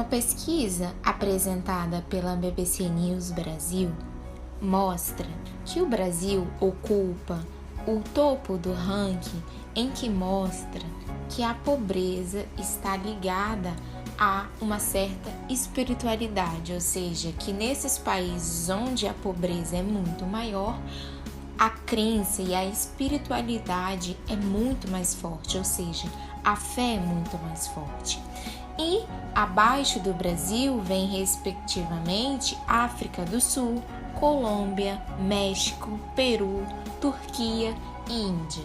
pesquisa apresentada pela BBC News Brasil mostra que o Brasil ocupa o topo do ranking, em que mostra que a pobreza está ligada a uma certa espiritualidade, ou seja, que nesses países onde a pobreza é muito maior, a crença e a espiritualidade é muito mais forte, ou seja, a fé é muito mais forte. E abaixo do Brasil vem respectivamente África do Sul, Colômbia, México, Peru, Turquia e Índia.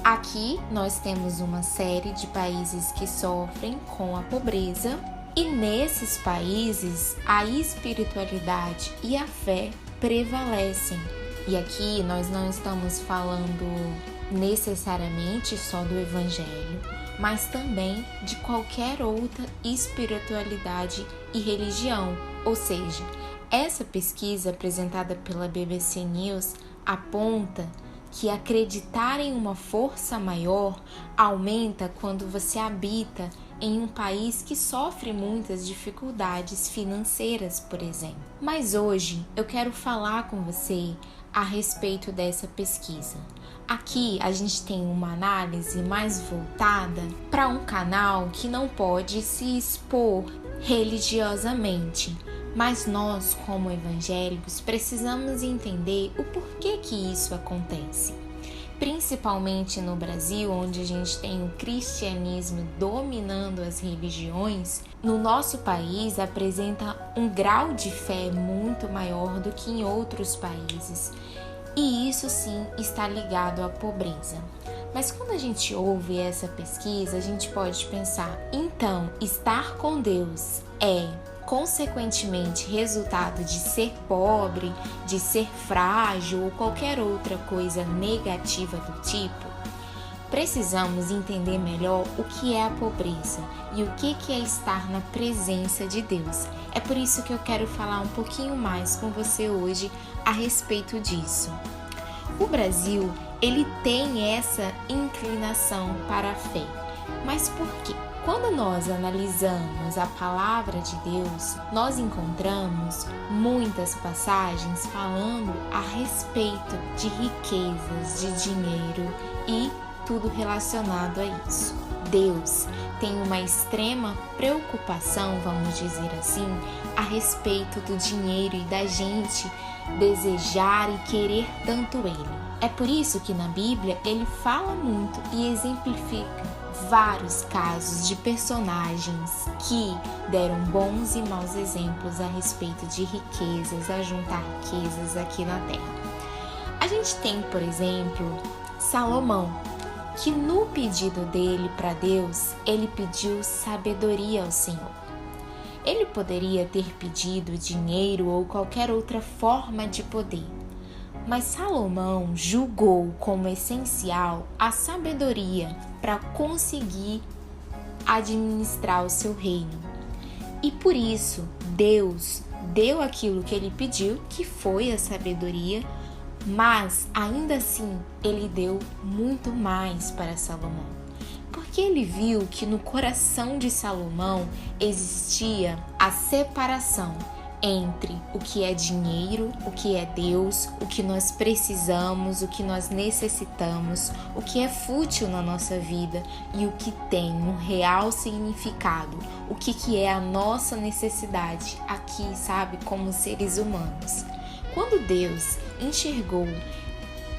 Aqui nós temos uma série de países que sofrem com a pobreza e nesses países a espiritualidade e a fé prevalecem. E aqui nós não estamos falando necessariamente só do Evangelho, mas também de qualquer outra espiritualidade e religião. Ou seja, essa pesquisa apresentada pela BBC News aponta que acreditar em uma força maior aumenta quando você habita em um país que sofre muitas dificuldades financeiras, por exemplo. Mas hoje eu quero falar com você a respeito dessa pesquisa. Aqui a gente tem uma análise mais voltada para um canal que não pode se expor religiosamente, mas nós, como evangélicos, precisamos entender o porquê que isso acontece. Principalmente no Brasil, onde a gente tem o cristianismo dominando as religiões, no nosso país apresenta um grau de fé muito maior do que em outros países. E isso sim está ligado à pobreza. Mas quando a gente ouve essa pesquisa, a gente pode pensar, então, estar com Deus é, consequentemente, resultado de ser pobre, de ser frágil ou qualquer outra coisa negativa do tipo? Precisamos entender melhor o que é a pobreza e o que é estar na presença de Deus. É por isso que eu quero falar um pouquinho mais com você hoje a respeito disso. O Brasil, ele tem essa inclinação para a fé. Mas por quê? Quando nós analisamos a palavra de Deus, nós encontramos muitas passagens falando a respeito de riquezas, de dinheiro e tudo relacionado a isso. Deus tem uma extrema preocupação, vamos dizer assim, a respeito do dinheiro e da gente desejar e querer tanto ele. É por isso que na Bíblia ele fala muito e exemplifica vários casos de personagens que deram bons e maus exemplos a respeito de riquezas, a juntar riquezas aqui na terra. A gente tem, por exemplo, Salomão, que no pedido dele para Deus, ele pediu sabedoria ao Senhor. Ele poderia ter pedido dinheiro ou qualquer outra forma de poder, mas Salomão julgou como essencial a sabedoria para conseguir administrar o seu reino. E por isso, Deus deu aquilo que ele pediu, que foi a sabedoria, mas ainda assim ele deu muito mais para Salomão. Porque ele viu que no coração de Salomão existia a separação entre o que é dinheiro, o que é Deus, o que nós precisamos, o que nós necessitamos, o que é fútil na nossa vida e o que tem um real significado, o que é a nossa necessidade aqui, sabe, como seres humanos. Quando Deus enxergou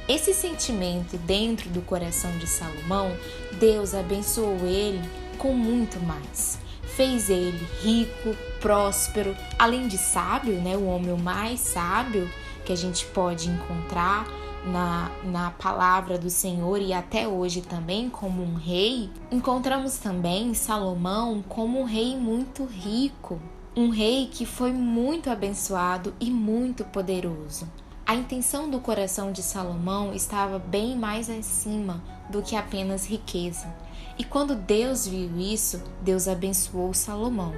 esse sentimento dentro do coração de Salomão, Deus abençoou ele com muito mais. Fez ele rico, próspero, além de sábio, o homem mais sábio que a gente pode encontrar na palavra do Senhor e até hoje também como um rei. Encontramos também Salomão como um rei muito rico, um rei que foi muito abençoado e muito poderoso. A intenção do coração de Salomão estava bem mais acima do que apenas riqueza. E quando Deus viu isso, Deus abençoou Salomão.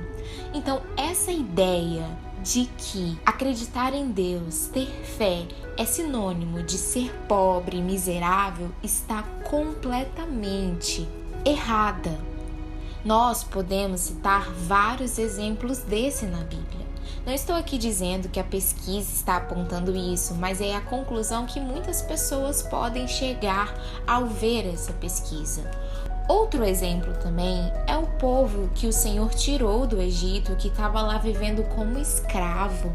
Então, essa ideia de que acreditar em Deus, ter fé, é sinônimo de ser pobre, miserável, está completamente errada. Nós podemos citar vários exemplos desse na Bíblia. Não estou aqui dizendo que a pesquisa está apontando isso, mas é a conclusão que muitas pessoas podem chegar ao ver essa pesquisa. Outro exemplo também é o povo que o Senhor tirou do Egito, que estava lá vivendo como escravo.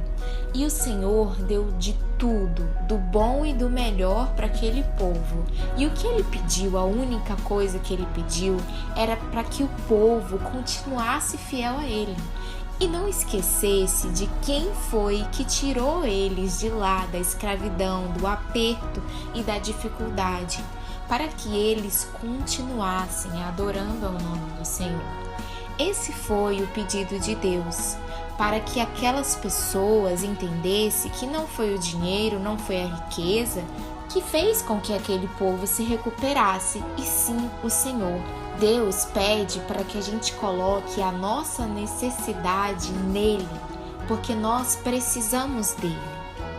E o Senhor deu de tudo, do bom e do melhor para aquele povo. E o que ele pediu, a única coisa que ele pediu, era para que o povo continuasse fiel a ele. E não esquecesse de quem foi que tirou eles de lá, da escravidão, do aperto e da dificuldade, para que eles continuassem adorando ao nome do Senhor. Esse foi o pedido de Deus, para que aquelas pessoas entendessem que não foi o dinheiro, não foi a riqueza que fez com que aquele povo se recuperasse, e sim o Senhor. Deus pede para que a gente coloque a nossa necessidade nele, porque nós precisamos dele.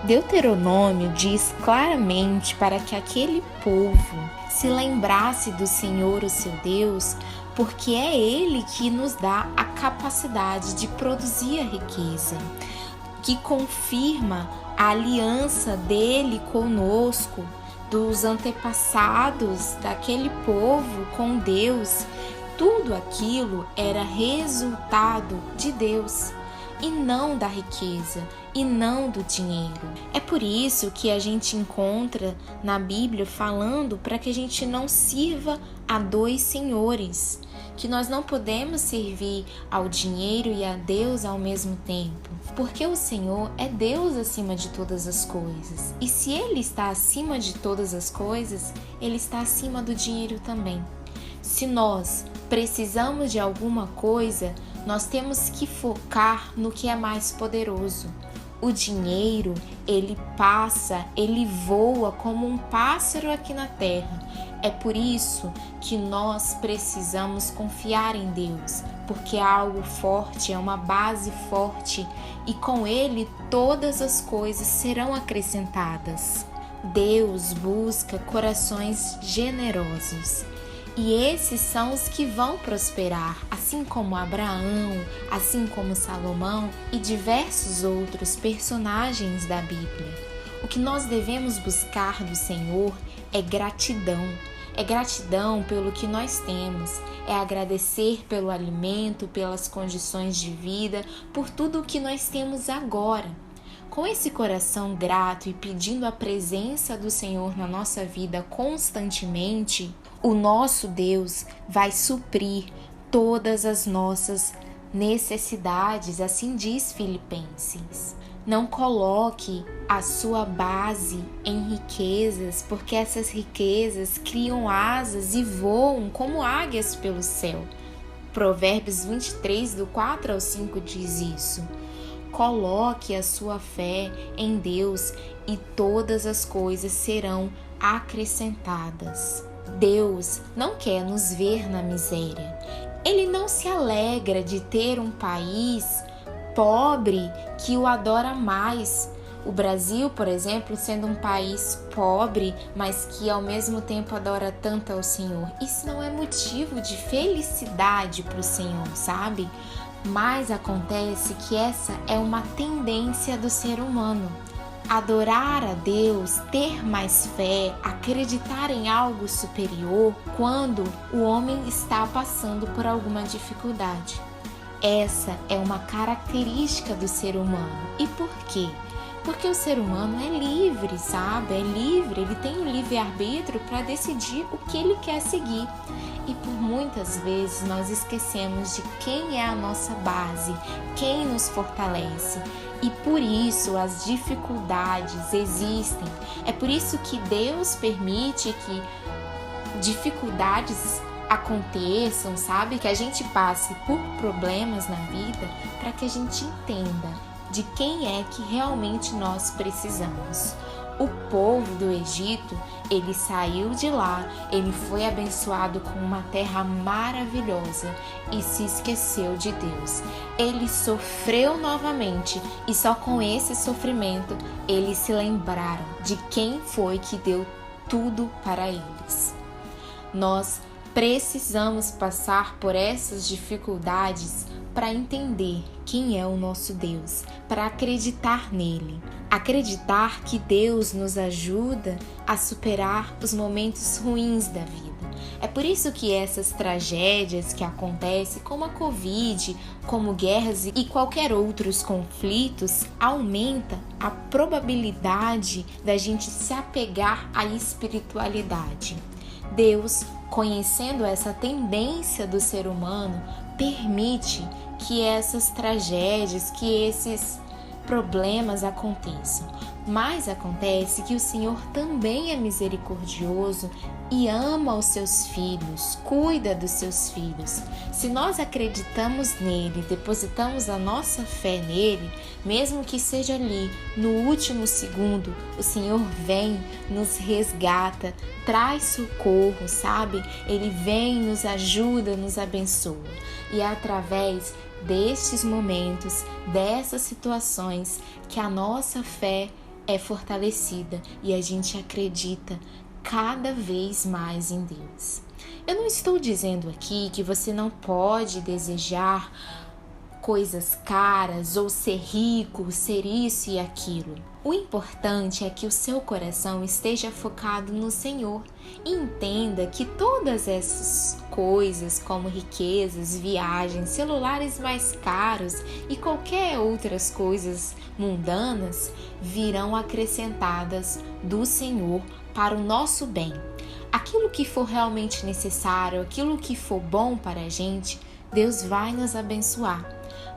Deuteronômio diz claramente para que aquele povo se lembrasse do Senhor, o seu Deus, porque é Ele que nos dá a capacidade de produzir a riqueza, que confirma a aliança dele conosco, dos antepassados daquele povo com Deus. Tudo aquilo era resultado de Deus e não da riqueza e não do dinheiro. É por isso que a gente encontra na Bíblia falando para que a gente não sirva a dois senhores, que nós não podemos servir ao dinheiro e a Deus ao mesmo tempo, porque o Senhor é Deus acima de todas as coisas. E se Ele está acima de todas as coisas, Ele está acima do dinheiro também. Se nós precisamos de alguma coisa, nós temos que focar no que é mais poderoso. O dinheiro, ele passa, ele voa como um pássaro aqui na terra. É por isso que nós precisamos confiar em Deus, porque é algo forte, é uma base forte, e com ele todas as coisas serão acrescentadas. Deus busca corações generosos. E esses são os que vão prosperar, assim como Abraão, assim como Salomão e diversos outros personagens da Bíblia. O que nós devemos buscar do Senhor é gratidão. É gratidão pelo que nós temos, é agradecer pelo alimento, pelas condições de vida, por tudo o que nós temos agora. Com esse coração grato e pedindo a presença do Senhor na nossa vida constantemente, o nosso Deus vai suprir todas as nossas necessidades, assim diz Filipenses. Não coloque a sua base em riquezas, porque essas riquezas criam asas e voam como águias pelo céu. Provérbios 23, do 4 ao 5 diz isso. Coloque a sua fé em Deus e todas as coisas serão acrescentadas. Deus não quer nos ver na miséria. Ele não se alegra de ter um país pobre que o adora mais. O Brasil, por exemplo, sendo um país pobre, mas que ao mesmo tempo adora tanto ao Senhor. Isso não é motivo de felicidade para o Senhor, sabe? Mas acontece que essa é uma tendência do ser humano. Adorar a Deus, ter mais fé, acreditar em algo superior quando o homem está passando por alguma dificuldade. Essa é uma característica do ser humano. E por quê? Porque o ser humano é livre, sabe? É livre, ele tem o livre-arbítrio para decidir o que ele quer seguir. E por muitas vezes nós esquecemos de quem é a nossa base, quem nos fortalece. E por isso as dificuldades existem. É por isso que Deus permite que dificuldades aconteçam, sabe? Que a gente passe por problemas na vida para que a gente entenda de quem é que realmente nós precisamos. O povo do Egito, ele saiu de lá, ele foi abençoado com uma terra maravilhosa e se esqueceu de Deus. Ele sofreu novamente e só com esse sofrimento eles se lembraram de quem foi que deu tudo para eles. Nós Precisamos passar por essas dificuldades para entender quem é o nosso Deus, para acreditar nele. Acreditar que Deus nos ajuda a superar os momentos ruins da vida. É por isso que essas tragédias que acontecem, como a Covid, como guerras e qualquer outros conflitos, aumenta a probabilidade da gente se apegar à espiritualidade. Deus, conhecendo essa tendência do ser humano, permite que essas tragédias, que esses problemas aconteçam. Mas acontece que o Senhor também é misericordioso e ama os seus filhos, cuida dos seus filhos. Se nós acreditamos nele, depositamos a nossa fé nele, mesmo que seja ali no último segundo, o Senhor vem, nos resgata, traz socorro, sabe? Ele vem, nos ajuda, nos abençoa. E é através destes momentos, dessas situações, que a nossa fé é fortalecida e a gente acredita cada vez mais em Deus. Eu não estou dizendo aqui que você não pode desejar coisas caras ou ser rico, ser isso e aquilo. O importante é que o seu coração esteja focado no Senhor e entenda que todas essas coisas, como riquezas, viagens, celulares mais caros e qualquer outras coisas mundanas, virão acrescentadas do Senhor para o nosso bem. Aquilo que for realmente necessário, aquilo que for bom para a gente, Deus vai nos abençoar.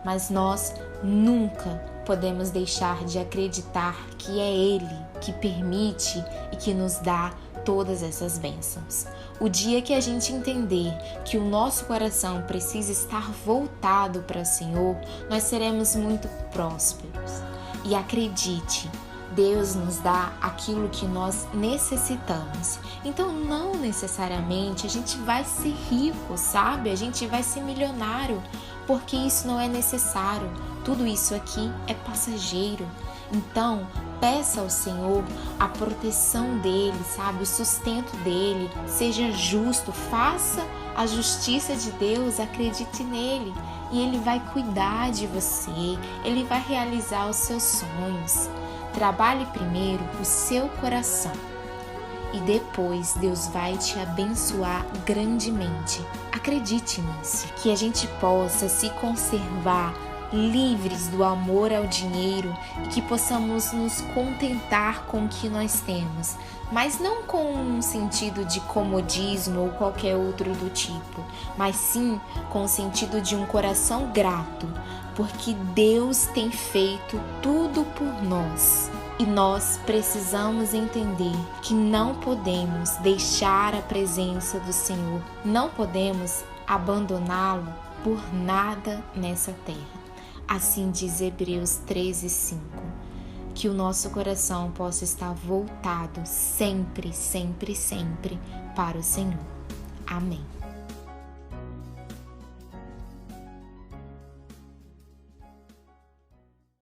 Mas nós nunca podemos deixar de acreditar que é Ele que permite e que nos dá todas essas bênçãos. O dia que a gente entender que o nosso coração precisa estar voltado para o Senhor, nós seremos muito prósperos. E acredite, Deus nos dá aquilo que nós necessitamos. Então, não necessariamente a gente vai ser rico, sabe? A gente vai ser milionário, porque isso não é necessário. Tudo isso aqui é passageiro. Então, peça ao Senhor a proteção dele, sabe? O sustento dele. Seja justo, faça a justiça de Deus, acredite nele. E ele vai cuidar de você, ele vai realizar os seus sonhos. Trabalhe primeiro o seu coração e depois Deus vai te abençoar grandemente. Acredite nisso, que a gente possa se conservar livres do amor ao dinheiro e que possamos nos contentar com o que nós temos, mas não com um sentido de comodismo ou qualquer outro do tipo, mas sim com o sentido de um coração grato, porque Deus tem feito tudo por nós. E nós precisamos entender que não podemos deixar a presença do Senhor, não podemos abandoná-lo por nada nessa terra. Assim diz Hebreus 13:5, que o nosso coração possa estar voltado sempre, sempre, sempre para o Senhor. Amém.